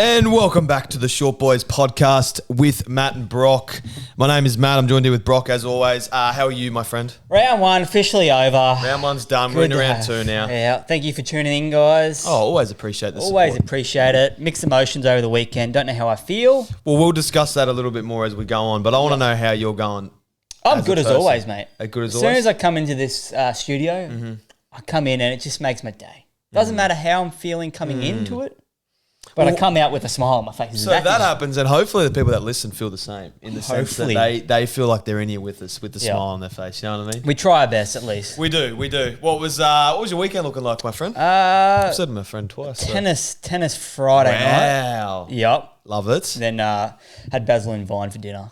And welcome back to the Short Boys podcast with Matt and Brock. My name is Matt. I'm joined here with Brock as always. How are you, my friend? Round one officially over. Round one's done. We're in round two now. Yeah, thank you for tuning in, guys. Oh, always appreciate the Always support. appreciate it. Mixed emotions over the weekend. Don't know how I feel. Well, we'll discuss that a little bit more as we go on, but I want to know how you're going. I'm good as always, mate. Good as As always? soon as I come into this studio, I come in and it just makes my day. Doesn't matter how I'm feeling coming into it, but I come out with a smile on my face. So that happens, and hopefully the people that listen feel the same in the sense that they feel like they're in here with us with the smile on their face. You know what I mean? We try our best, at least. We do. What was your weekend looking like, my friend? I've said my friend twice. Tennis Friday night. Wow. Yep. Love it. Then had Basil and Vine for dinner.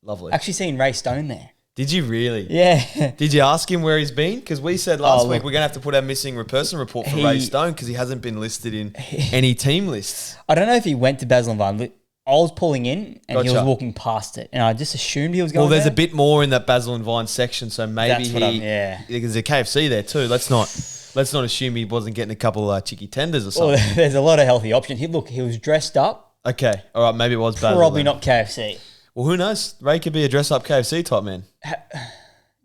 Lovely. Actually seen Ray Stone there. Did you really? Yeah. Did you ask him where he's been? Because we said last week we're going to have to put our missing person report for Ray Stone because he hasn't been listed in any team lists. I don't know if he went to Basil and Vine, but I was pulling in and he was walking past it, and I just assumed he was going. Well, there's there. a bit more in that Basil and Vine section, so maybe there's a KFC there too. Let's not assume he wasn't getting a couple of chicky tenders or something. Well, there's a lot of healthy options. He was dressed up. Okay, all right, maybe it was Basil. Probably not KFC. Well, who knows? Ray could be a dress-up KFC type man.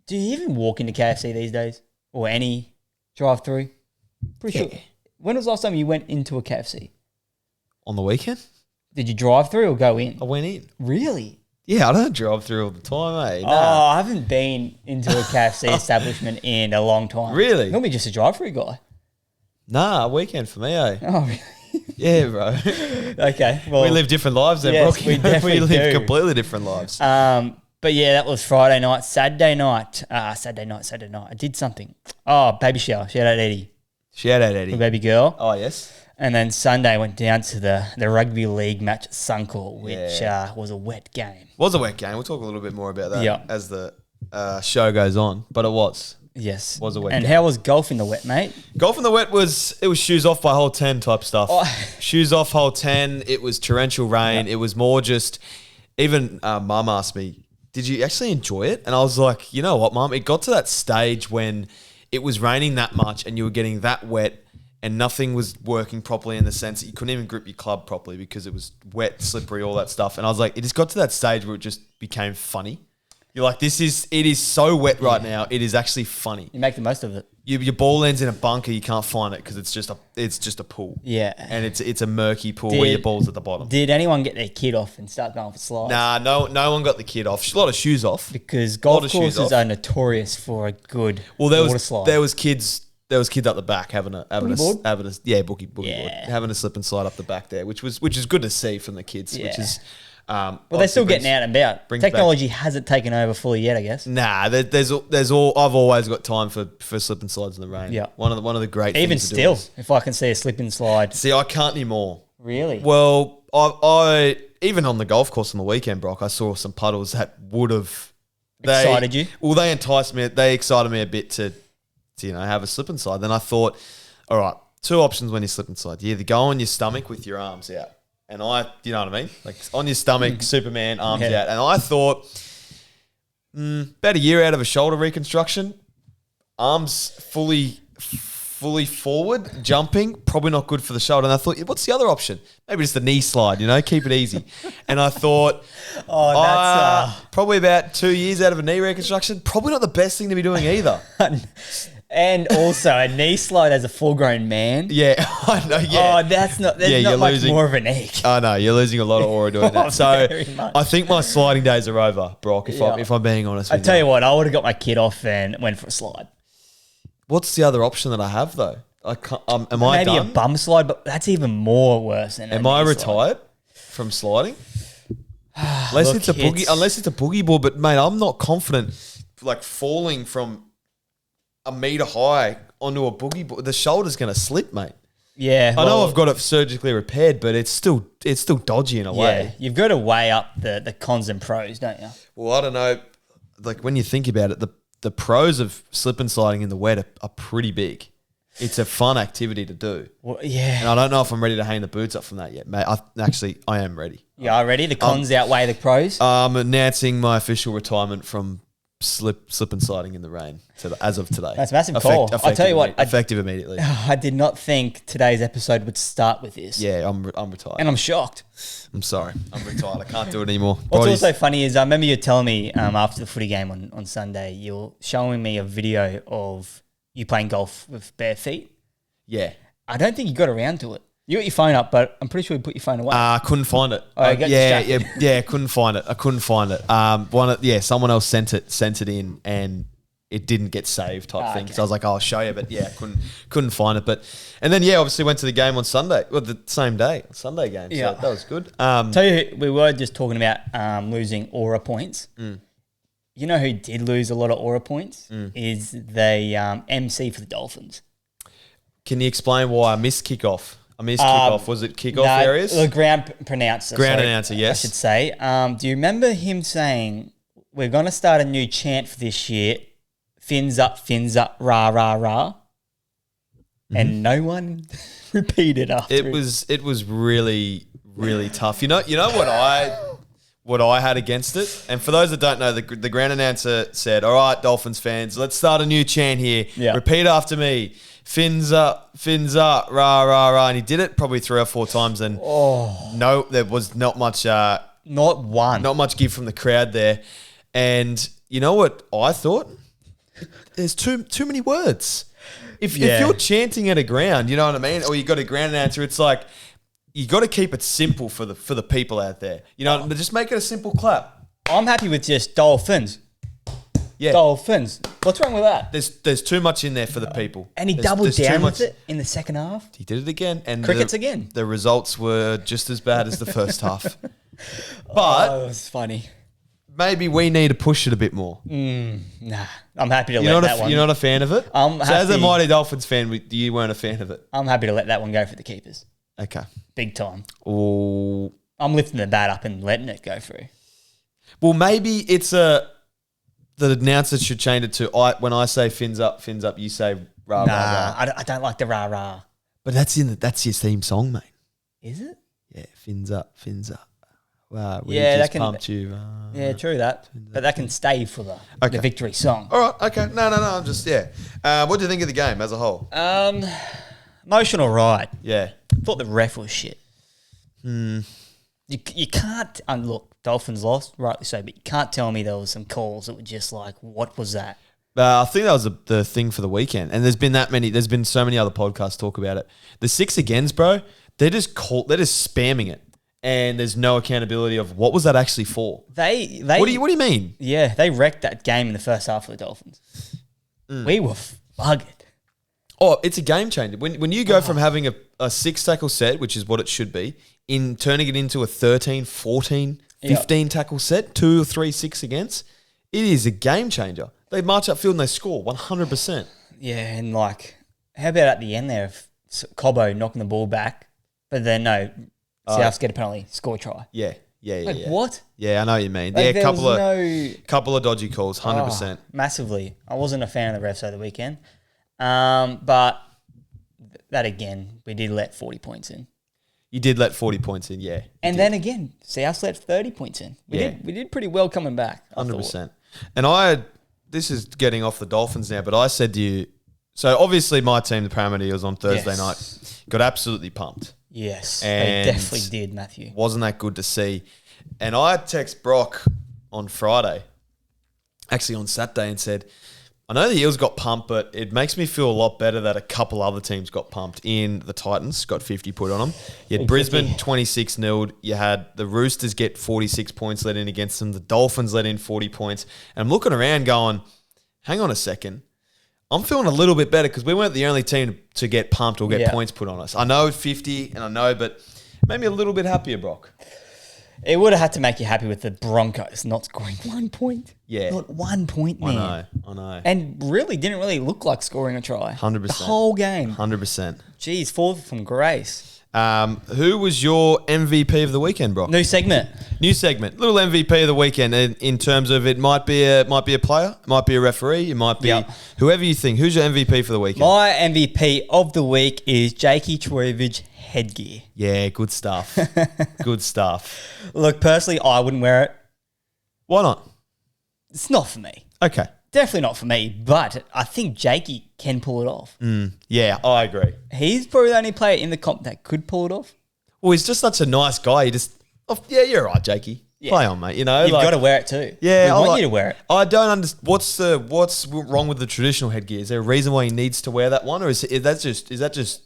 Do you even walk into KFC these days? Or any drive-through? Pretty sure. When was the last time you went into a KFC? On the weekend? Did you drive through or go in? I went in. Really? Yeah, I don't drive through all the time, eh? Nah. Oh, I haven't been into a KFC establishment in a long time. Really? Normally just a drive-through guy. Nah, weekend for me, eh? Oh, really? Yeah, bro. Okay. Well, we live different lives then, yes, Brock. we definitely live do. completely different lives. But yeah, that was Friday night. Saturday night. Saturday night. I did something. Oh, baby shower. Shout out Eddie. Shout out Eddie. My baby girl. Oh, yes. And then Sunday went down to the rugby league match at Suncorp, which was a wet game. Was a wet game. We'll talk a little bit more about that as the show goes on. But it was. Yes. Was a wet and game. how was golf in the wet, mate? Golf in the wet was shoes off by hole 10 type stuff. Oh. Shoes off hole 10. It was torrential rain. It was more just, even Mum asked me, did you actually enjoy it? And I was like, you know what, Mum? It got to that stage when it was raining that much and you were getting that wet and nothing was working properly in the sense that you couldn't even grip your club properly because it was wet, slippery, all that stuff. And I was like, it just got to that stage where it just became funny. You're like, it is so wet right now. It is actually funny. You make the most of it. Your ball ends in a bunker. You can't find it because it's just a pool. Yeah, and it's a murky pool where your ball's at the bottom. Did anyone get their kid off and start going for slides? Nah, no one got the kid off. A lot of shoes off Because golf courses are notorious for a good water slide. There was kids up the back having a boogie board, having a slip and slide up the back there, which is good to see from the kids. Yeah. Which is. Well, they're still getting out and about. Technology hasn't taken over fully yet, I guess. Nah, there's all. I've always got time for slip and slides in the rain. Yeah, one of the great. Even things still, to do if I can see a slip and slide. See, I can't anymore. Really? Well, I even on the golf course on the weekend, Brock, I saw some puddles that would have excited you. Well, they enticed me. They excited me a bit to have a slip and slide. Then I thought, all right, two options when you slip and slide. You either go on your stomach with your arms out. And you know what I mean? Like on your stomach, Superman, arms out. And I thought, about a year out of a shoulder reconstruction, arms fully forward, jumping, probably not good for the shoulder. And I thought, what's the other option? Maybe just the knee slide, keep it easy. And I thought, that's probably about 2 years out of a knee reconstruction, probably not the best thing to be doing either. And also a knee slide as a full-grown man. Yeah, I know. Yeah. Oh, there's not much more of an egg. I know you're losing a lot of aura doing that. So I think my sliding days are over, Brock. If I'm being honest, I tell you what, I would have got my kid off and went for a slide. What's the other option that I have though? I can't. Am I maybe done? a bum slide, but that's even more worse than. Am I retired from sliding? Unless it's a boogie board, but mate, I'm not confident. Like falling from a metre high onto a boogie board, the shoulder's going to slip, mate. Yeah. I know I've got it surgically repaired, but it's still dodgy in a way. Yeah, you've got to weigh up the cons and pros, don't you? Well, I don't know. Like when you think about it, the pros of slip and sliding in the wet are pretty big. It's a fun activity to do. Well, yeah. And I don't know if I'm ready to hang the boots up from that yet, mate. I am ready. You are ready? The cons outweigh the pros? I'm announcing my official retirement from slip and sliding in the rain as of today. That's a massive call. I'll tell you what. Effective immediately. I did not think today's episode would start with this. Yeah, I'm retired. And I'm shocked. I'm sorry. I'm retired. I can't do it anymore. What's also funny is I remember you telling me after the footy game on Sunday, you're showing me a video of you playing golf with bare feet. Yeah. I don't think you got around to it. You got your phone up, but I'm pretty sure you put your phone away. I couldn't find it. Oh, yeah, couldn't find it. I couldn't find it. Someone else sent it in, and it didn't get saved type thing. Okay. So I was like, I'll show you, but yeah, couldn't find it. And then obviously went to the game on Sunday. Well, the same day, Sunday game. So that was good. Tell you, we were just talking about losing aura points. You know who did lose a lot of aura points is the MC for the Dolphins. Can you explain why I missed kickoff? Kickoff. Was it kickoff areas? The ground announcer. Yes. I should say. Do you remember him saying, we're going to start a new chant for this year, fins up, rah, rah, rah. Mm-hmm. And no one repeated after it. It was really, really tough. You know what I had against it? And for those that don't know, the ground announcer said, all right, Dolphins fans, let's start a new chant here. Yeah. Repeat after me. Fins up, rah, rah, rah. And he did it probably 3 or 4 times. And no, there was not much. Not much give from the crowd there. And you know what I thought? There's too many words. If you're chanting at a ground, you know what I mean? Or you got a ground announcer, it's like, you got to keep it simple for the people out there. You know, just make it a simple clap. I'm happy with just Dolphins. Yeah. Dolphins. What's wrong with that? There's too much in there for the people. And he doubled down with it in the second half. He did it again. And Crickets again. The results were just as bad as the first half. But it was funny. Maybe we need to push it a bit more. Nah, I'm happy to let that one. You're not a fan of it? As a Mighty Dolphins fan, you weren't a fan of it? I'm happy to let that one go for the keepers. Okay. Big time. Ooh. I'm lifting the bat up and letting it go through. Well, maybe it's the announcer should change it to when I say fins up, you say rah, rah, rah. I don't like the rah, rah. But that's your theme song, mate. Is it? Yeah, fins up. Wow, we just pumped you. Yeah, true that. But that can stay for the victory song. All right, okay. No, I'm just, what do you think of the game as a whole? Emotional ride. Yeah. Thought the ref was shit. You can't, and look, Dolphins lost, rightly so, but you can't tell me there was some calls that were just like, what was that? I think that was the thing for the weekend. And there's been so many other podcasts talk about it. The 6 agains, bro, they're just spamming it. And there's no accountability of what was that actually for. They What do you mean? Yeah, they wrecked that game in the first half of the Dolphins. We were buggered. Oh, it's a game changer. When you go from having a 6-tackle set, which is what it should be, in turning it into a 13, 14, 15 tackle set, 2 or 3 6 against, it is a game changer. They march upfield and they score 100%. Yeah, and how about at the end there of Cobbo knocking the ball back, but then no, Souths get a penalty, score try. Yeah. What? Yeah, I know what you mean. Couple of dodgy calls, 100%. Massively. I wasn't a fan of the refs over the weekend. But that again, we did let 40 points in. You did let 40 points in, yeah. And then again, South let 30 points in. We did pretty well coming back. 100%. And this is getting off the Dolphins now, but I said to you, so obviously my team, the Parramatta, on Thursday night, got absolutely pumped. Yes, and they definitely did, Matthew. Wasn't that good to see? And I text Brock on Friday, actually on Saturday, and said, I know the Eels got pumped, but it makes me feel a lot better that a couple other teams got pumped in. The Titans got 50 put on them. You had Brisbane 26-0. You had the Roosters get 46 points let in against them. The Dolphins let in 40 points. And I'm looking around going, hang on a second. I'm feeling a little bit better because we weren't the only team to get pumped or get points put on us. I know 50, and I know, but it made me a little bit happier, Brock. It would have had to make you happy with the Broncos not scoring 1 point. Yeah. Not 1 point, man. I know. And really didn't really look like scoring a try. 100%. The whole game. 100%. Jeez, fall from grace. Who was your MVP of the weekend, Brock? New segment. Little MVP of the weekend in terms of it might be a player, it might be a referee, it might be whoever you think. Who's your MVP for the weekend? My MVP of the week is Jakey Trowbridge headgear. Yeah, good stuff. Good stuff. Look, personally, I wouldn't wear it. Why not? It's not for me. Okay. Definitely not for me, but I think Jakey can pull it off. Yeah, I agree. He's probably the only player in the comp that could pull it off. Well, he's just such a nice guy. Yeah, you're right, Jakey. Yeah. Play on, mate. You know, You've got to wear it too. Yeah, we want you to wear it. I don't understand. What's wrong with the traditional headgear? Is there a reason why he needs to wear that one, or is that just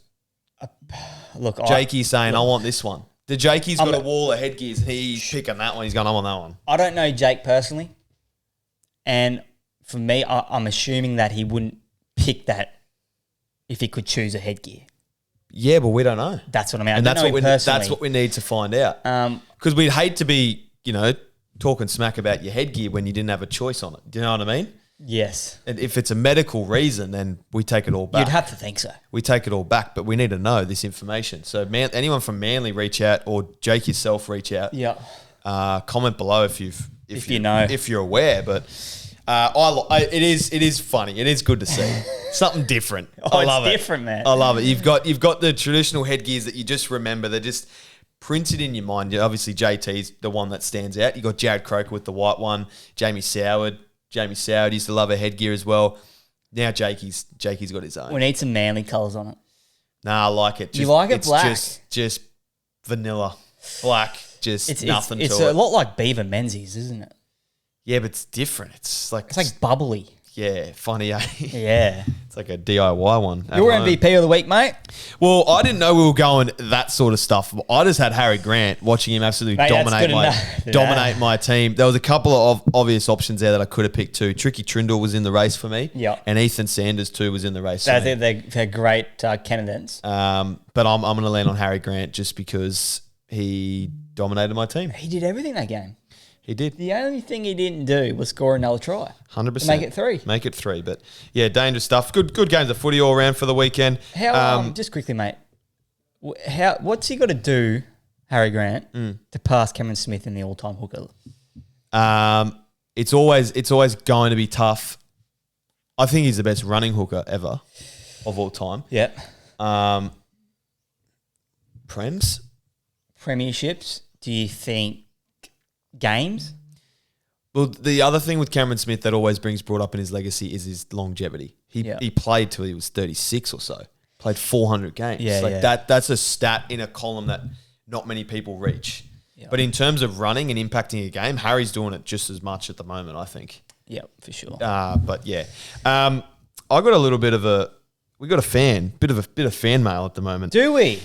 Look, Jakey saying I want this one? The Jakey's got a wall of headgears. He's picking that one. He's going, I want that one. I don't know Jake personally, and for me, I'm assuming that he wouldn't pick that if he could choose a headgear. Yeah, but we don't know. That's what I mean. And that's what we need to find out. Because we'd hate to be, talking smack about your headgear when you didn't have a choice on it. Do you know what I mean? Yes. And if it's a medical reason, then we take it all back. You'd have to think so. We take it all back, but we need to know this information. So, anyone from Manly reach out, or Jake yourself reach out. Yeah. Comment below if you know, if you're aware. But it is funny. It is good to see something different. I love it. It's different, man. I love it. You've got the traditional headgears that you just remember. They're just printed in your mind. Obviously, JT's the one that stands out. You got Jared Croker with the white one. Jamie Soward used to love a headgear as well. Now Jakey's got his own. We need some Manly colours on it. Nah, I like it. You like it black? Just vanilla. Black. Just nothing to it. It's a lot like Beaver Menzies, isn't it? Yeah, but it's different. It's like bubbly. Yeah, funny, eh? Yeah. It's like a DIY one. Your MVP of the week, mate? Well, I didn't know we were going that sort of stuff. I just had Harry Grant, watching him absolutely dominate my team. There was a couple of obvious options there that I could have picked too. Tricky Trindle was in the race for me. Yeah. And Ethan Sanders too was in the race for me. They're great candidates. But I'm going to land on Harry Grant just because he dominated my team. He did everything that game. He did. The only thing he didn't do was score another try. 100%. Make it 3. But yeah, dangerous stuff. Good games of footy all around for the weekend. How just quickly, mate. What's he got to do, Harry Grant, to pass Cameron Smith in the all-time hooker? It's always going to be tough. I think he's the best running hooker ever of all time. Yep. Premierships. Do you think games? Well, the other thing with Cameron Smith that always brought up in his legacy is his longevity. He played till he was 36 or so. Played 400 games. That's a stat in a column that not many people reach. Yeah. But in terms of running and impacting a game, Harry's doing it just as much at the moment, I think. Yeah, for sure. But yeah, I got a little bit of we got a bit of fan mail at the moment. Do we?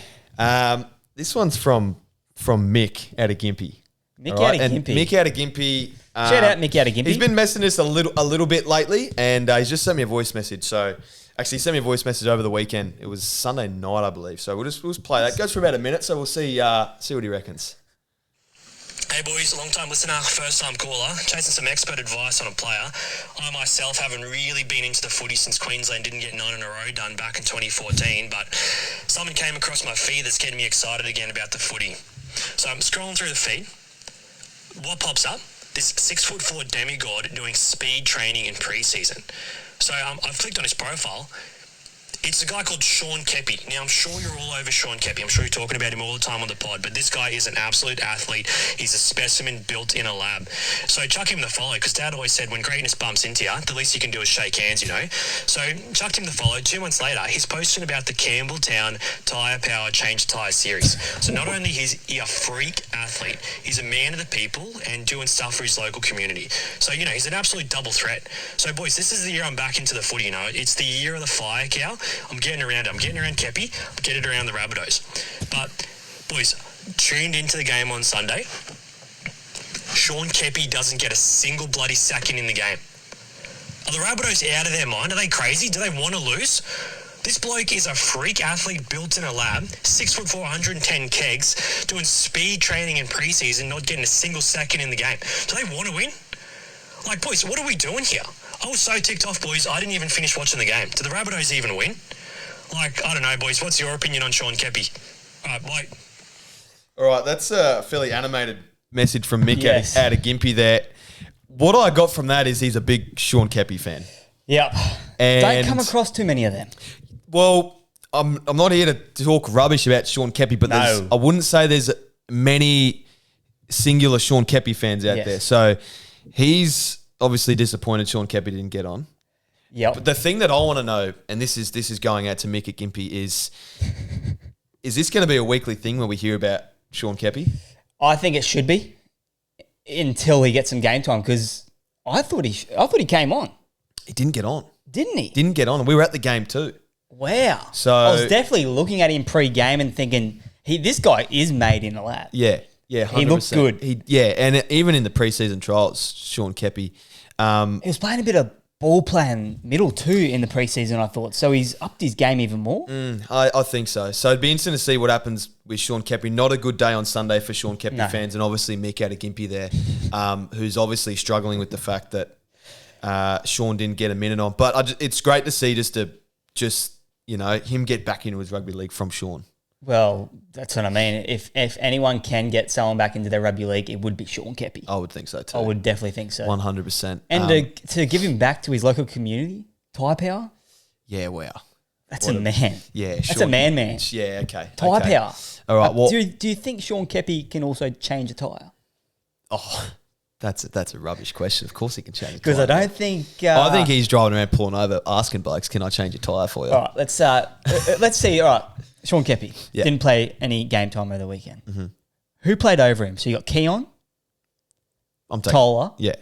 This one's from Mick out of Gympie. Mick out of Gympie. Shout out Mick out of Gympie. He's been messing us a little bit lately, and he's just sent me a voice message. So actually, he sent me a voice message over the weekend. It was Sunday night, I believe. So we'll just play that. It goes for about a minute, so we'll see what he reckons. Hey boys, long time listener, first time caller, chasing some expert advice on a player. I myself haven't really been into the footy since Queensland didn't get 9 in a row done back in 2014, but something came across my feed that's getting me excited again about the footy. So I'm scrolling through the feed. What pops up? This 6'4" demigod doing speed training in pre-season. So I've clicked on his profile. It's a guy called Sean Keppie. Now, I'm sure you're all over Sean Keppie. I'm sure you're talking about him all the time on the pod, but this guy is an absolute athlete. He's a specimen built in a lab. So chuck him the follow, because Dad always said when greatness bumps into you, the least you can do is shake hands, So chucked him the follow. 2 months later, he's posting about the Campbelltown Tyre Power Change Tyre Series. So not only is he a freak athlete, he's a man of the people and doing stuff for his local community. So, he's an absolute double threat. So, boys, this is the year I'm back into the footy, It's the year of the fire cow. I'm getting around Keppie. I'm getting around the Rabbitohs. But, boys, tuned into the game on Sunday. Sean Keppie doesn't get a single bloody second in the game. Are the Rabbitohs out of their mind? Are they crazy? Do they want to lose? This bloke is a freak athlete built in a lab, 6'4", 110 kegs, doing speed training in preseason, not getting a single second in the game. Do they want to win? Boys, what are we doing here? I was so ticked off, boys, I didn't even finish watching the game. Do the Rabbitohs even win? I don't know, boys. What's your opinion on Sean Keppie? All right, Blake. All right, that's a fairly animated message from Mick out of Gympie there. What I got from that is he's a big Sean Keppie fan. Yep. And don't come across too many of them. Well, I'm not here to talk rubbish about Sean Keppie, but I wouldn't say there's many singular Sean Keppie fans out there. So he's obviously disappointed Sean Keppie didn't get on. Yep. But the thing that I want to know, and this is going out to Mick at Gympie, is this going to be a weekly thing where we hear about Sean Keppie? I think it should be until he gets some game time, because I thought he came on, He didn't get on. didn't he? Didn't get on. We were at the game too. Wow. So- I was definitely looking at him pre-game and thinking, this guy is made in the lab. Yeah, 100%. He looked good. And even in the preseason trials, Sean Keppie. He was playing a bit of ball playing middle too in the preseason, I thought. So he's upped his game even more. I think so. So it'd be interesting to see what happens with Sean Keppie. Not a good day on Sunday for Sean Keppie fans, and obviously Mick out of Gympie there, who's obviously struggling with the fact that Sean didn't get a minute on. But it's great to see him get back into his rugby league from Sean. Well, that's what I mean. If anyone can get someone back into their rugby league, it would be Sean Keppie. I would think so too. I would definitely think so. 100%. And to give him back to his local community, Tyre Power, yeah, wow. that's a man. Yeah, That's Sean, a man. Yeah, okay. Tyre okay. Power. All right. Well, do you think Sean Keppie can also change a tyre? oh, that's a rubbish question. Of course he can change. Because I don't think. I think he's driving around pulling over, asking blokes, "Can I change a tyre for you?" All right, let's see. All right, Sean Keppie didn't play any game time over the weekend. Mm-hmm. Who played over him? So you got Keon, I'm taking. Tola, Yeah.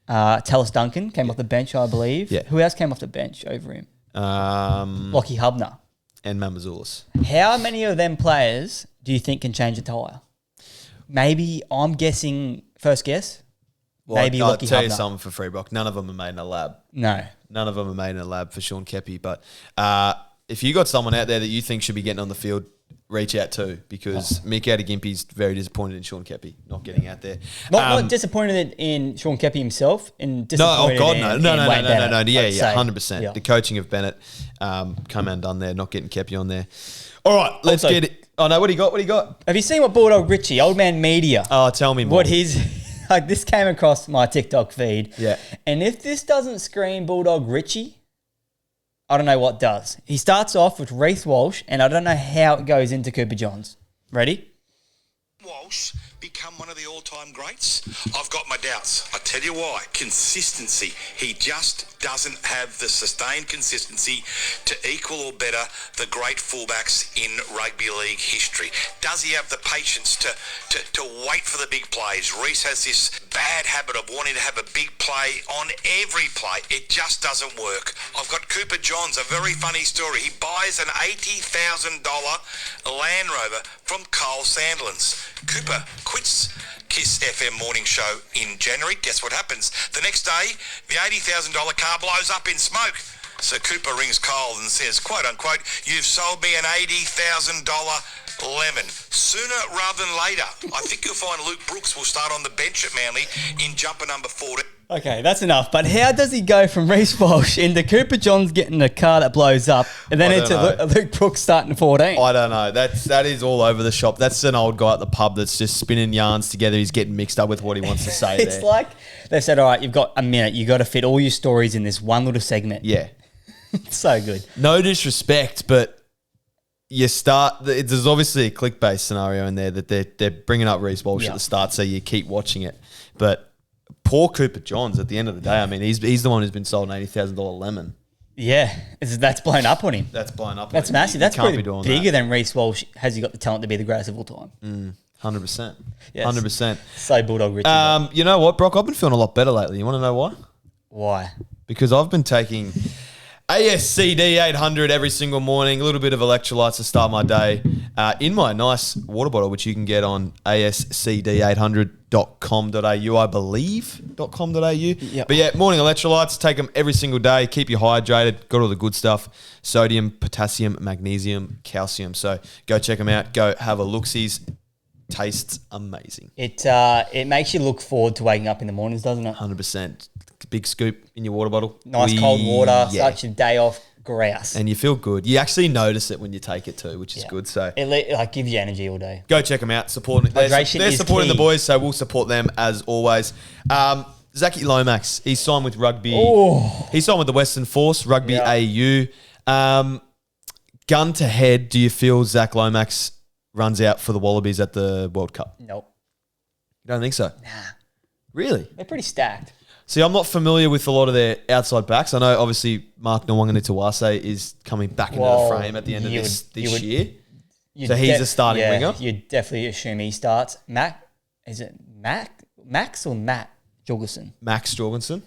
Tallis Duncan came off the bench, I believe. Yeah. Who else came off the bench over him? Lockie Hubner. And Mamazoulis. How many of them players do you think can change a tyre? Maybe I'm guessing. First guess. Well, Maybe I'll Lockie tell you Hubner. something for Freebrook. None of them are made in a lab. No. None of them are made in a lab for Sean Keppie. But if you got someone out there that you think should be getting on the field, reach out too, because Mick out of Gympie's very disappointed in Sean Keppie not getting out there. Not disappointed in Sean Keppie himself, and No, oh disappointed God, in no, Wayne Bennett, yeah, I'd say. 100%. Yeah. The coaching of Bennett, come undone there, not getting Keppie on there. All right, let's Also- get it. Oh no, what do you got? What do you got? Have you seen what Bulldog Richie, Old Man Media, Oh, tell me more. what his like? This came across my TikTok feed. Yeah. And if this doesn't scream Bulldog Richie, I don't know what does. He starts off with Reece Walsh, and I don't know how it goes into Cooper Johns. Ready? Walsh become one of the all-time greats? I've got my doubts. I tell you why. Consistency. He just doesn't have the sustained consistency to equal or better the great fullbacks in rugby league history. Does he have the patience to wait for the big plays? Reece has this bad habit of wanting to have a big play on every play. It just doesn't work. I've got Cooper Johns, a very funny story. He buys an $80,000 Land Rover from Carl Sandlands. Cooper quits Kiss FM morning show in January. Guess what happens? The next day, the $80,000 car blows up in smoke. So Cooper rings Carl and says, quote unquote, "You've sold me an $80,000 lemon." Sooner rather than later, I think you'll find Luke Brooks will start on the bench at Manly in jumper number 40. Okay, that's enough. But how does he go from Reece Walsh into Cooper Johns getting a car that blows up, and then I into don't know. Luke Brooks starting 14? I don't know. That is all over the shop. That's an old guy at the pub that's just spinning yarns together. He's getting mixed up with what he wants to say It's there. like they said, all right, you've got a minute. You got to fit all your stories in this one little segment. Yeah. It's so good. No disrespect, but there's obviously a clickbait scenario in there that they're bringing up Reece Walsh Yeah. at the start, so you keep watching it. But poor Cooper Johns, at the end of the day, I mean, he's the one who's been sold an $80,000 lemon. Yeah, that's blown up on him. That's blown up. That's on him. massive. You That's can't probably be doing bigger that. than Reece Walsh. Has he got the talent to be the greatest of all time? 100%. Yes. 100%. So Bulldog Richie. You know what, Brock? I've been feeling a lot better lately. You want to know why? Why? Because I've been taking ASCD 800 every single morning, a little bit of electrolytes to start my day in my nice water bottle, which you can get on ascd800.com.au, I believe, .com.au. Yep. But yeah, morning electrolytes, take them every single day, keep you hydrated, got all the good stuff, sodium, potassium, magnesium, calcium. So go check them out, go have a look-sees. Tastes amazing. It makes you look forward to waking up in the mornings, doesn't it? 100%. Big scoop in your water bottle. Nice cold water, Yeah. starts your day off grouse. And you feel good. You actually notice it when you take it too, which is good. So It gives you energy all day. go check them out. Supporting they're Hydration is supporting key. the boys, so we'll support them as always. Zac Lomax, he's signed with Rugby. Oh. He's signed with the Western Force, Rugby Yeah. AU. Gun to head, do you feel Zac Lomax runs out for the Wallabies at the World Cup? Nope. You don't think so? Nah. Really? They're pretty stacked. See, I'm not familiar with a lot of their outside backs. I know, obviously, Mark Nwanganu-Tawase is coming back into the frame at the end of this year. So he's a starting winger. You'd definitely assume he starts. Is it Max or Matt Jorgensen? Max Jorgensen.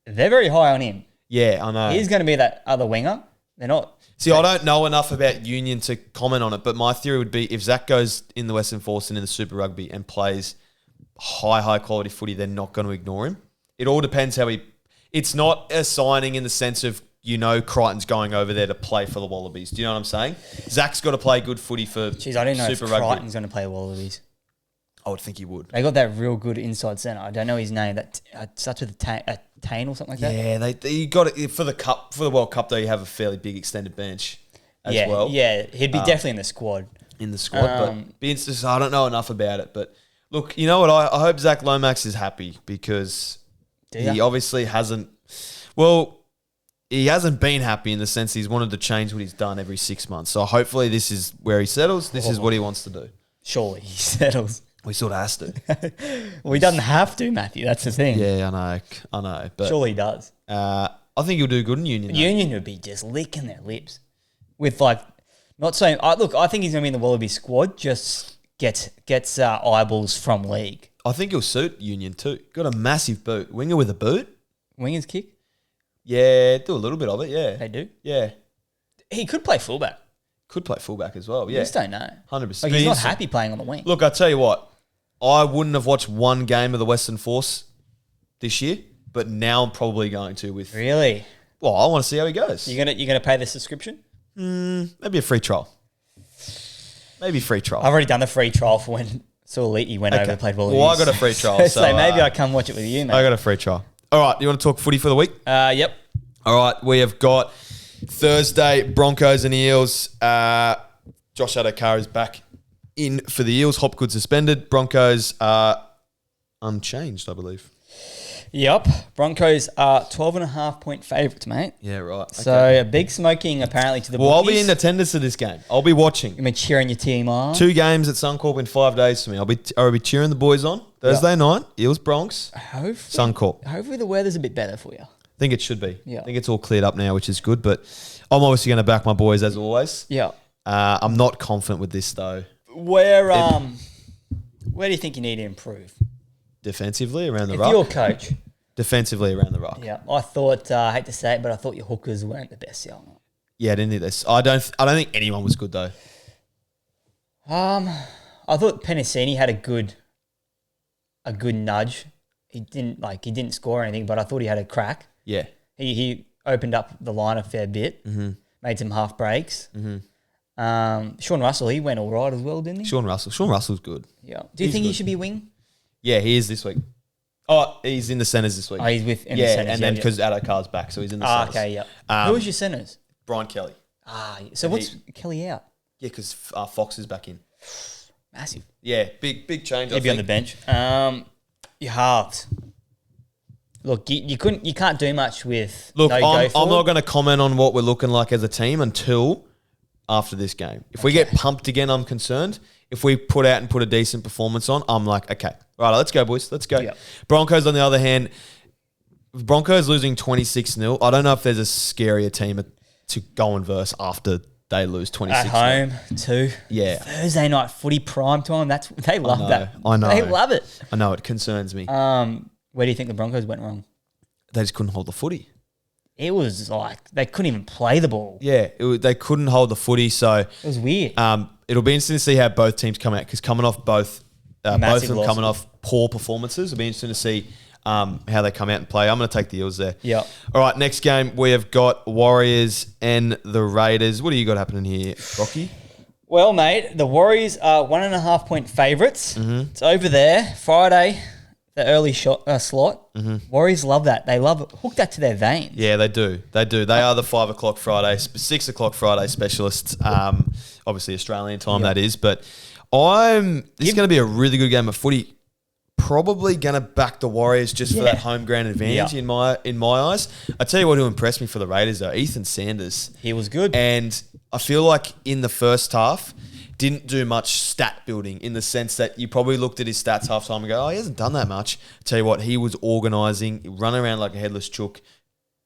They're very high on him. Yeah, I know. He's going to be that other winger. They're not. See, I don't know enough about Union to comment on it, but my theory would be if Zac goes in the Western Force and in the Super Rugby and plays high quality footy, they're not going to ignore him. It all depends how he... It's not a signing in the sense of, Crichton's going over there to play for the Wallabies. Do you know what I'm saying? Zac's got to play good footy for Jeez, I don't know Super if Rugby. Crichton's going to play Wallabies. I would think he would. They got that real good inside centre. I don't know his name. That such a Tane or something like that. Yeah, they got it for the World Cup though. You have a fairly big extended bench as well. Yeah, he'd be definitely in the squad. But be interesting. I don't know enough about it, but look, you know what? I hope Zac Lomax is happy because he obviously hasn't. Well, he hasn't been happy in the sense he's wanted to change what he's done every 6 months. So hopefully this is where he settles. This is what he wants to do. Surely he settles. He sort of has to. Well, he doesn't have to, Matthew. That's the thing. Yeah, I know. But surely he does. I think he'll do good in Union. Union would be just licking their lips with not saying. Look, I think he's going to be in the Wallaby squad. Just gets eyeballs from league. I think he'll suit Union too. Got a massive boot. Winger with a boot. Wingers kick. Yeah, do a little bit of it. Yeah, They do. Yeah, He could play fullback. could play fullback as well. You Yeah, just don't know. 100%. Like he's not happy playing on the wing. Look, I tell you what, I wouldn't have watched one game of the Western Force this year, but now I'm probably going to. With Really? well, I want to see how he goes. You're gonna pay the subscription? Maybe a free trial. I've already done the free trial for when Suoliti went over and played Wallabies. Well, I got a free trial, so maybe I come watch it with you, mate. I got a free trial. All right, you want to talk footy for the week? Yep. All right, we have got Thursday, Broncos and Eels. Josh Adokar is back in for the Eels. Hopgood suspended. Broncos are unchanged, I believe. Yep. Broncos are 12.5-point favourites, mate. Yeah, right. So a big smoking apparently to the Well, I'll bookies. be in attendance at this game. I'll be watching. You'll be cheering your team on. 2 games at Suncorp in 5 days for me. I'll be cheering the boys on. Thursday night, Eels, Bronx, Suncorp. Hopefully the weather's a bit better for you. I think it should be. Yeah. I think it's all cleared up now, which is good. But I'm obviously going to back my boys as always. Yeah. I'm not confident with this though. Where do you think you need to improve? Defensively around the If ruck. you're a coach. Defensively around the ruck. Yeah. I thought, I hate to say it, but I thought your hookers weren't the best. Yeah, I didn't think this. I don't think anyone was good though. I thought Penasini had a good nudge. He didn't score anything, but I thought he had a crack. Yeah. He opened up the line a fair bit, made some half breaks. Sean Russell, he went all right as well, didn't he? Sean Russell's good. Yeah. Do you think he should be wing? Yeah, he is this week. Oh, he's in the centres this week. Oh, he's in the yeah, centres. and then because Adokar's back, so he's in the centres. Okay, yeah. Who was your centres? Brian Kelly. So what's Kelly out? Yeah, because Fox is back in. Massive. Yeah, big change. He'd be on the bench. Your halves. Look, you can't do much with. Look, no I'm go not going to comment on what we're looking like as a team until after this game. If we get pumped again, I'm concerned. If we put a decent performance on, I'm like, okay, right, let's go, boys, let's go. Yep. Broncos, on the other hand, Broncos losing 26-0. I don't know if there's a scarier team to go and verse after they lose 26-0. At home too. Yeah. Thursday night footy prime time. They love that. I know. They love it. I know, it concerns me. Where do you think the Broncos went wrong? They just couldn't hold the footy. It was like they couldn't even play the ball. Yeah, they couldn't hold the footy, so It was weird. it'll be interesting to see how both teams come out because coming off both of them coming off poor performances. It'll be interesting to see how they come out and play. I'm going to take the Eels there. Yeah. All right, next game we have got Warriors and the Raiders. What do you got happening here, Rocky? Well, mate, the Warriors are 1.5-point favourites. Mm-hmm. It's over there Friday, the early slot. Mm-hmm. Warriors love that. They love it. Hook that to their veins. Yeah, they do. They are the 5 o'clock Friday, 6 o'clock Friday specialists. Obviously Australian time that is, but this is going to be a really good game of footy. Probably going to back the Warriors just for that home ground advantage in my eyes. I tell you what, who impressed me for the Raiders though, Ethan Sanders. He was good. And I feel like in the first half, didn't do much stat building in the sense that you probably looked at his stats half time and go, oh, he hasn't done that much. Tell you what, he was organising, running around like a headless chook,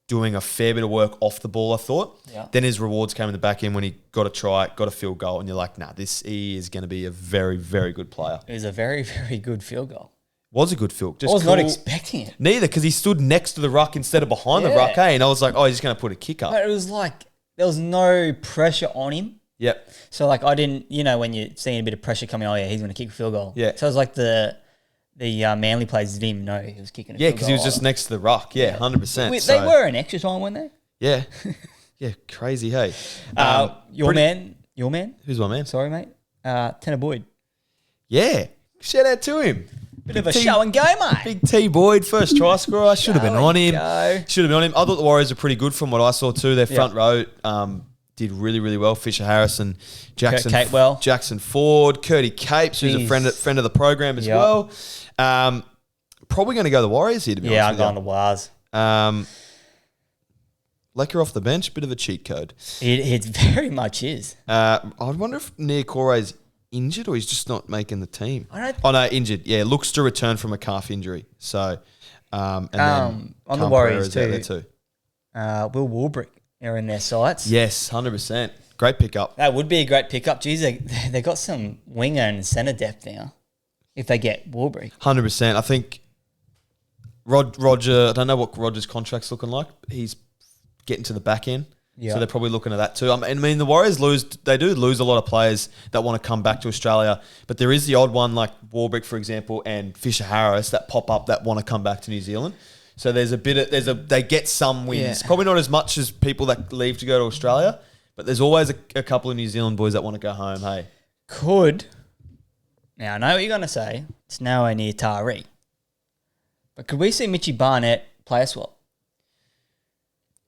doing a fair bit of work off the ball, I thought. Yeah. Then his rewards came in the back end when he got a try, got a field goal, and you're like, nah, he is going to be a very, very good player. It was a very, very good field goal. Was a good field. Just I was not expecting it. Neither, because he stood next to the ruck instead of behind the Yeah. ruck, hey? And I was like, oh, he's just going to put a kick up. But it was like there was no pressure on him. Yep. So like I didn't, when you're seeing a bit of pressure coming, oh yeah, he's going to kick a field goal. Yeah. So it was like the Manly players didn't even know he was kicking a Yeah, field goal. because he was just next to the ruck. Yeah, 100%. They were in extra time, weren't they? Yeah. Yeah, crazy, hey. Your man. Who's my man? Sorry, mate. Tanner Boyd. Yeah. Shout out to him. Bit of a show and go, mate. Big T Boyd, first try scorer. I should have been on him. Go. Should have been on him. I thought the Warriors are pretty good from what I saw too. Their front row did really, really well. Fisher Harrison, Jackson Capewell. Jackson Ford, Curdy Capes, who's a friend of the program as well. Probably going to go the Warriors here, to be honest. Yeah, I'm with you. going the Wars. Lecker off the bench, bit of a cheat code. It very much is. I wonder if Nia Kore's injured or he's just not making the team. Oh, no, injured. Yeah, looks to return from a calf injury. So, and then on the Cam Warriors Pereira's out there too. Will Warbrick are in their sights. Yes, 100%. Great pickup. That would be a great pickup. Geez, they got some winger and centre depth now. If they get Warbrick. 100%. I think Roger, I don't know what Roger's contract's looking like. He's getting to the back end. Yeah. So they're probably looking at that too. I mean, the Warriors do lose a lot of players that want to come back to Australia, but there is the odd one like Warbrick, for example, and Fisher Harris that pop up that want to come back to New Zealand. So there's they get some wins. Yeah. Probably not as much as people that leave to go to Australia, but there's always a couple of New Zealand boys that want to go home. Hey, Now I know what you're going to say. It's now a near Tari. But could we see Mitchy Barnett play a swap?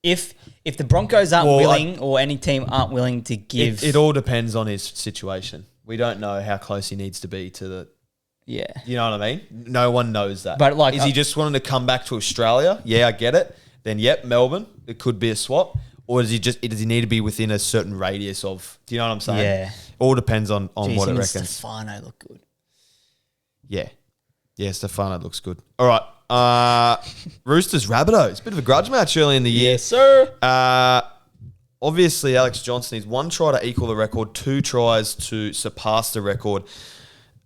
If the Broncos aren't willing or any team aren't willing to give... It all depends on his situation. We don't know how close he needs to be to the... Yeah. You know what I mean? No one knows that. But like... Is he just wanting to come back to Australia? Yeah, I get it. Then, yep, Melbourne. It could be a swap. Or does he need to be within a certain radius of... Do you know what I'm saying? Yeah. All depends on what it him and reckons. Stefano look good. Yeah. Yeah, Stefano looks good. All right. Roosters, Rabbitohs. Bit of a grudge match early in the year. Yes, sir. Obviously, Alex Johnson needs 1 try to equal the record, 2 tries to surpass the record.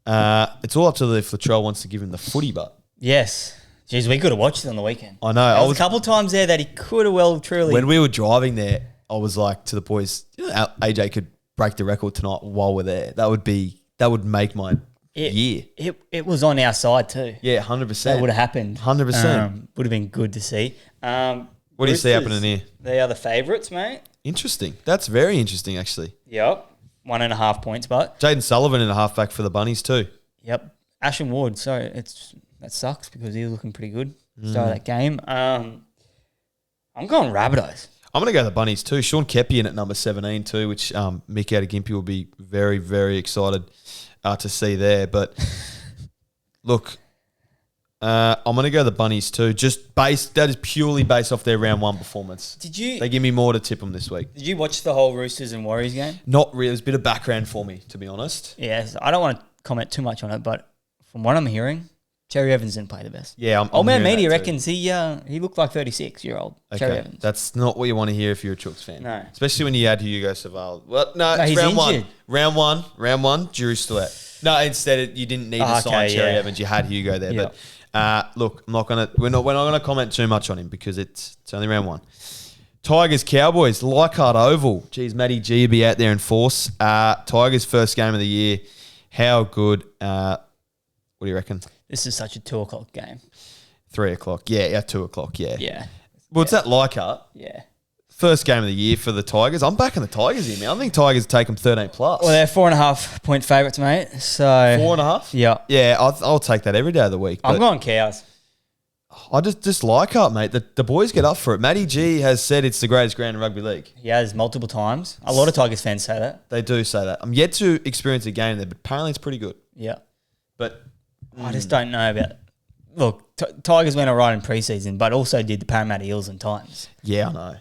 It's all up to if Latrell wants to give him the footy, but... Yes. Jeez, we could have watched it on the weekend. I know. There was a couple of times there that he could have well truly... When we were driving there, I was like to the boys, AJ could break the record tonight while we're there. That would make my year. It was on our side too. Yeah, 100%. That would have happened. 100%. Would have been good to see. What do you see happening here? They are the favourites, mate. Interesting. That's very interesting, actually. Yep. 1.5 points, but... Jaden Sullivan in a halfback for the Bunnies too. Yep. Ashton Ward, sorry, that sucks because he was looking pretty good. Start of that game. I'm going Rabbitohs. I'm going to go the Bunnies too. Sean Keppie in at number 17 too, which Mick out of Gympie will be very, very excited to see there. But look, I'm going to go the Bunnies too. That is purely based off their round 1 performance. They give me more to tip them this week. Did you watch the whole Roosters and Warriors game? Not really. There's a bit of background for me, to be honest. Yes, I don't want to comment too much on it, but from what I'm hearing, Cherry Evans didn't play the best. Yeah, Old Man hearing Media that too. reckons he looked like 36-year-old Cherry Evans. That's not what you want to hear if you're a Chooks fan. No. Especially when you add Hugo Saval. Well, no, it's he's round injured. 1. Round 1, jury's still out. No, instead you didn't need to sign Cherry Evans. You had Hugo there. Yep. But look, we're not gonna comment too much on him because it's only round 1. Tigers, Cowboys, Leichhardt Oval. Geez, Matty G will be out there in force. Tigers' first game of the year. How good? What do you reckon? This is such a 2 o'clock game. 3 o'clock. Yeah, 2 o'clock. Yeah. Yeah. Well, it's at Leichhardt. Yeah. First game of the year for the Tigers. I'm backing the Tigers here, man. I think Tigers take them 13 plus. Well, they're 4.5 point favourites, mate. So 4.5? Yeah. Yeah, I'll take that every day of the week. I'm but going Cows. I just Leichhardt, mate. The boys get up for it. Matty G has said it's the greatest ground in rugby league. He has multiple times. A lot of Tigers fans say that. They do say that. I'm yet to experience a game there, but apparently it's pretty good. Yeah. But I just don't know about... Look, Tigers went all right in preseason, but also did the Parramatta Eels and Titans. yeah, I know.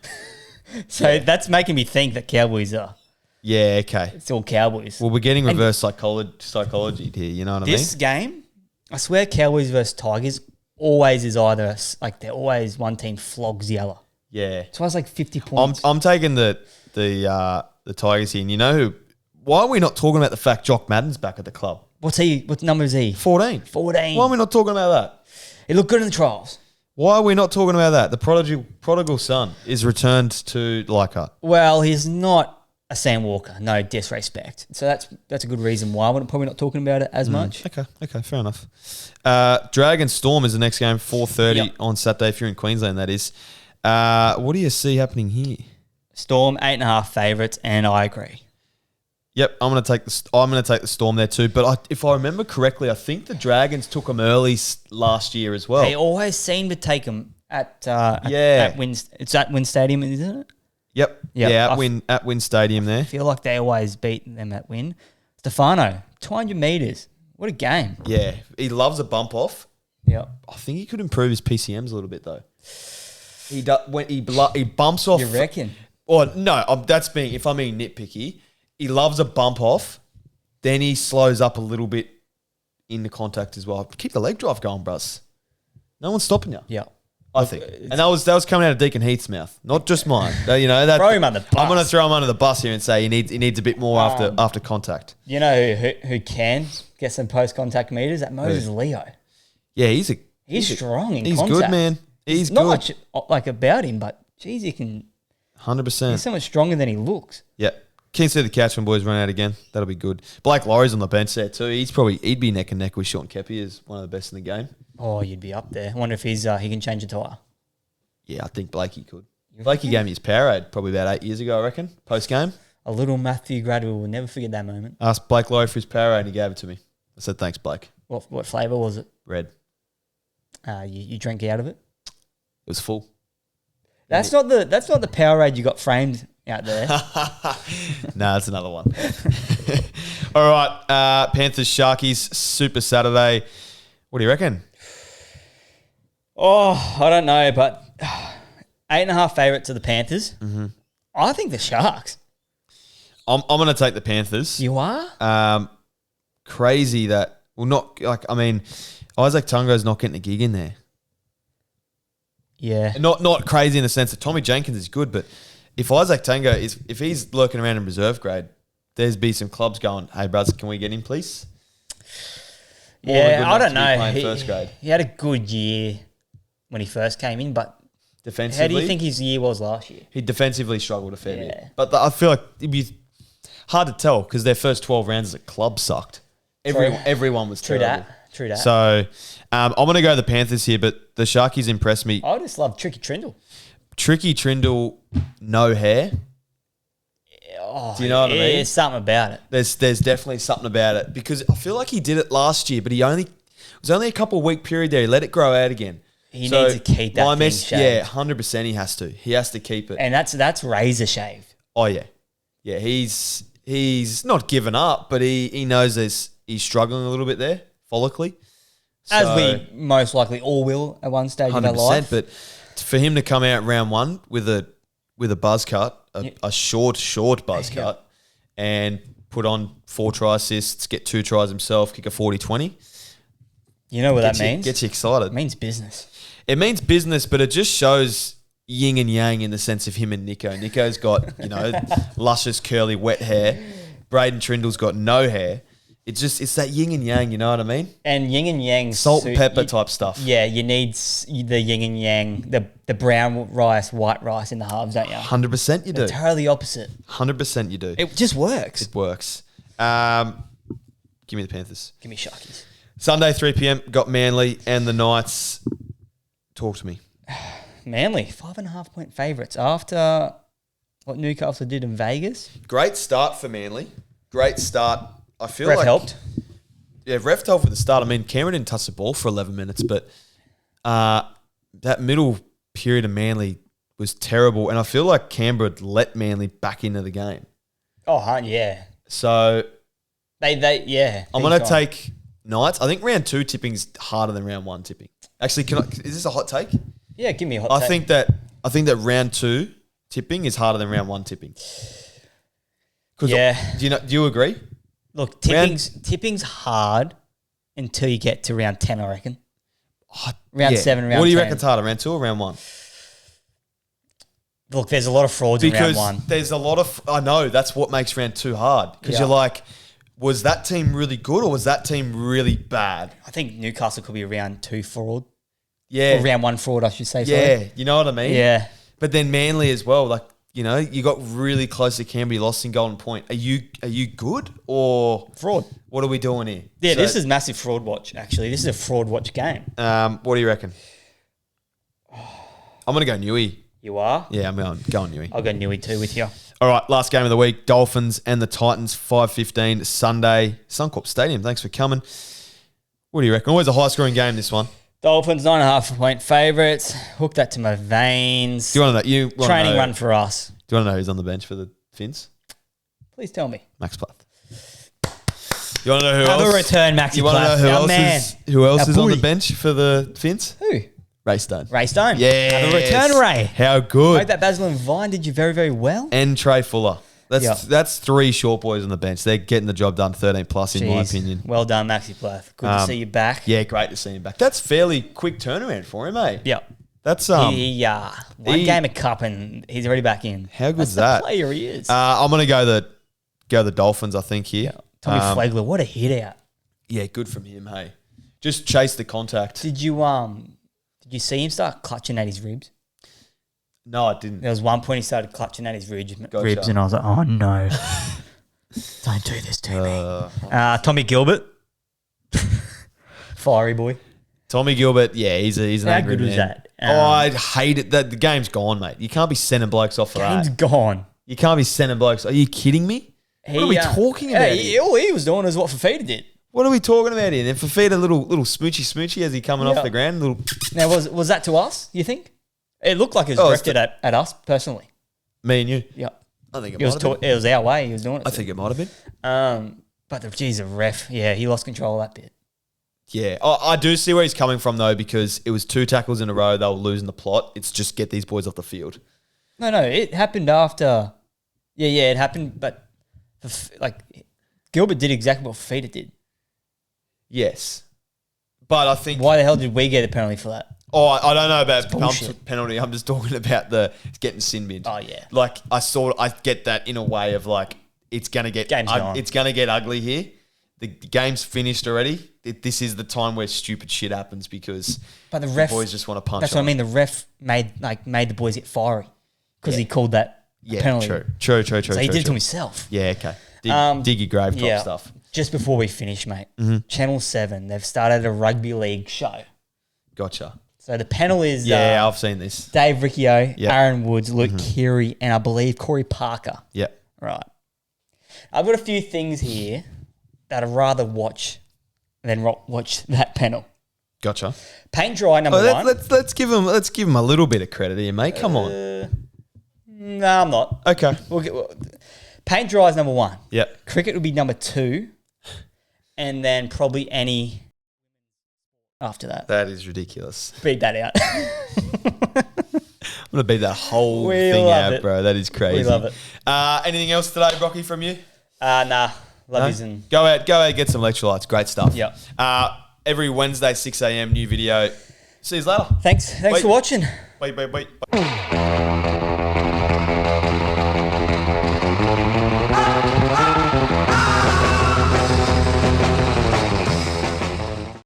So that's making me think that Cowboys are Yeah, okay. It's all Cowboys. Well, we're getting reverse psychology here. You know what This game, I swear, Cowboys versus Tigers always is either like they're always one team flogs the other. Yeah. So it's like 50 points. I'm taking the Tigers here. And you know who? Why are we not talking about the fact Jock Madden's back at the club? What's he? What number is he? 14. 14. Why are we not talking about that? He looked good in the trials. Why are we not talking about that? The prodigal son is returned to Leichhardt. Well, he's not a Sam Walker. No disrespect. So that's a good reason why we're probably not talking about it as much. Okay, fair enough. Dragon Storm is the next game, 4:30 on Saturday if you're in Queensland, that is. What do you see happening here? Storm 8.5 favourites, and I agree. Yep, I'm going to take the Storm there too. But if I remember correctly, I think the Dragons took them early last year as well. They always seem to take them at Wynn. It's at Wynn Stadium, isn't it? Yep. Yeah, at Wynn Stadium there. I feel like they always beat them at Wynn. Stefano, 200 metres. What a game. Yeah, he loves a bump off. Yeah. I think he could improve his PCMs a little bit though. He bumps off. You reckon? Or no, if I'm being nitpicky. He loves a bump off, then he slows up a little bit in the contact as well. Keep the leg drive going, bruss. No one's stopping you. Yeah. I think. And that was coming out of Deacon Heath's mouth, not just mine. Throw him under the bus. I'm going to throw him under the bus here and say he needs a bit more after contact. You know who can get some post-contact meters? That Moses Leo. Yeah, he's strong in contact. He's good, man. He's not good. much like about him, but geez, he can. 100%. He's so much stronger than he looks. Yeah. Can you see the Catchups boys run out again? That'll be good. Blake Laurie's on the bench there too. He'd be neck and neck with Sean Keppie as one of the best in the game. Oh, you'd be up there. I wonder if he can change a tyre. Yeah, I think Blakey could. Blakey gave me his Powerade probably about 8 years ago, I reckon, post-game. A little Matthew Gradwell will never forget that moment. Asked Blake Laurie for his Powerade and he gave it to me. I said, thanks, Blake. What flavour was it? Red. You drank out of it? It was full. That's not the Powerade you got framed out there. No, that's another one. All right, Panthers Sharkies Super Saturday. What do you reckon? Oh, I don't know, but 8.5 favourite to the Panthers. Mm-hmm. I think the Sharks. I'm going to take the Panthers. You are? Crazy that Isaac Tungo's not getting a gig in there. Yeah. Not crazy in the sense that Tommy Jenkins is good, but if Isaac Tango if he's lurking around in reserve grade, there's be some clubs going, hey, brothers, can we get in, please? Yeah, I don't know. First grade. He had a good year when he first came in, but defensively, how do you think his year was last year? He defensively struggled a fair bit. But I feel like it'd be hard to tell because their first 12 rounds as a club sucked. Everyone was terrible. True that. So I'm going to go the Panthers here, but the Sharkies impressed me. I just love Tricky Trindle. Tricky Trindle, no hair. Oh, do you know what I mean? There's something about it. There's definitely something about it because I feel like he did it last year, but it was only a couple of week period there. He let it grow out again. He needs to keep that thing shaved. Yeah, 100% he has to. He has to keep it. And that's razor shaved. Oh, yeah. Yeah, he's not given up, but he knows he's struggling a little bit there, follically. As we most likely all will at one stage of our life. But for him to come out round one with a buzz cut, a short buzz cut, and put on 4 try assists, get 2 tries himself, kick a 40-20. You know what that means? Gets you excited. It means business. It means business, but it just shows yin and yang in the sense of him and Nico. Nico's got, luscious, curly, wet hair. Braden Trindle's got no hair. It's that yin and yang, you know what I mean? And yin and yang. Salt and pepper type stuff. Yeah, you need the yin and yang, the brown rice, white rice in the halves, don't you? 100% you do. They're totally opposite. 100% you do. It just works. It works. Give me the Panthers. Give me Sharkies. Sunday, 3 p.m, got Manly and the Knights. Talk to me. Manly, 5.5 point favourites after what Newcastle did in Vegas. Great start for Manly. Great start. I feel Ref helped. Yeah, ref helped at the start. I mean, Cameron didn't touch the ball for 11 minutes, but that middle period of Manly was terrible. And I feel like Canberra let Manly back into the game. Oh, yeah. So yeah. I'm going to take Knights. I think round 2 tipping's harder than round 1 tipping. Actually, is this a hot take? Yeah, give me a hot take. I think that round 2 tipping is harder than round 1 tipping. Yeah. Do you agree? Look, tipping's hard until you get to round 10, I reckon. Round 7, round 10. What do you reckon's harder, round 2 or round 1? Look, there's a lot of frauds in round 1. Because there's a lot of... I know, that's what makes round 2 hard. Because you're like, was that team really good or was that team really bad? I think Newcastle could be a round 2 fraud. Yeah. Or round 1 fraud, I should say. Yeah, Sorry. you know what I mean? Yeah. But then Manly as well, like, you know, you got really close to Canberra, you lost in Golden Point. Are you good or... Fraud. What are we doing here? Yeah, this is massive fraud watch, actually. This is a fraud watch game. What do you reckon? I'm going to go Newey. You are? Yeah, I'm going Newey. I'll go Newey too with you. All right, last game of the week, Dolphins and the Titans, 5:15 Sunday, Suncorp Stadium. Thanks for coming. What do you reckon? Always a high-scoring game, this one. Dolphins, 9.5-point favourites. Hook that to my veins. Do you want to know? Training run for us. Do you want to know who's on the bench for the Finns? Please tell me. Max Plath. You want to know who else? Another return, Maxi You want to know Plath. who else Our is on boy. the bench for the Finns? Who? Ray Stone. Ray Stone. Yes. Another return, Ray. How good. Hope that Basil and Vine did you very, very well. And Trey Fuller. Yep. That's 3 short boys on the bench. They're getting the job done 13 plus in my Jeez. opinion. Well done, Maxi Plath. Good to see you back. Yeah, great to see him back. That's fairly quick turnaround for him, eh? Yep. That's One game of cup and he's already back in. How good's That's that? the player he is. I'm gonna go the Dolphins, I think, here. Tommy Flagler, what a hit out. Yeah, good from him, hey. Just chase the contact. Did you see him start clutching at his ribs? No, I didn't. There was one point he started clutching at his ribs, Gotcha. and I was like, oh no. Don't do this to me. Tommy Gilbert. Fiery boy. Tommy Gilbert, yeah, he's an How angry good was man. that? I hate it. The game's gone, mate. You can't be sending blokes off for Game's that. gone. You can't be sending blokes. Are you kidding me? What are we talking about here? All he was doing is what Fafita did. What are we talking about here? And Fafita, little smoochy as he coming off the ground. Little. Now, was that to us, you think? It looked like it was directed at us, personally. Me and you. Yeah. I think it might have been. It was our way he was doing it. I think it might have been. But the ref, yeah, he lost control of that bit. Yeah. I do see where he's coming from, though, because it was 2 tackles in a row. They were losing the plot. It's just get these boys off the field. No, it happened after. Yeah, it happened, but Gilbert did exactly what Fafita did. Yes. But I think... Why the hell did we get a penalty for that? Oh, I don't know about bullshit. penalty. I'm just talking about the getting sin binned. Oh, yeah. Like, I get that in a way of like, it's going to get... Game's gone. It's going to get ugly here. The game's finished already. This is the time where stupid shit happens because the ref, boys just want to punch. That's what I mean. The ref made the boys get fiery because he called that penalty. True. So he did it to himself. Yeah, okay. Dig your grave type stuff. Just before we finish, mate, Channel 7, they've started a rugby league show. Gotcha. So the panel is Yeah, I've seen this. Dave Riccio, Yep. Aaron Woods, Luke Keary, and I believe Corey Parker. Yeah. Right. I've got a few things here that I'd rather watch than watch that panel. Gotcha. Paint dry, number one. Let's give him a little bit of credit here, mate. Come on. No, I'm not. Okay. Paint dry is number one. Yep. Cricket would be number two. And then probably any after that. That is ridiculous. Beat that out. I'm going to beat that whole We thing love out, it. bro. That is crazy. We love it. Anything else today, Brocky, from you? Nah. Love No? yous and Go out, get some electrolytes. Great stuff. Yep. Every Wednesday, 6 a.m, new video. See you later. thanks Wait. for watching. Wait.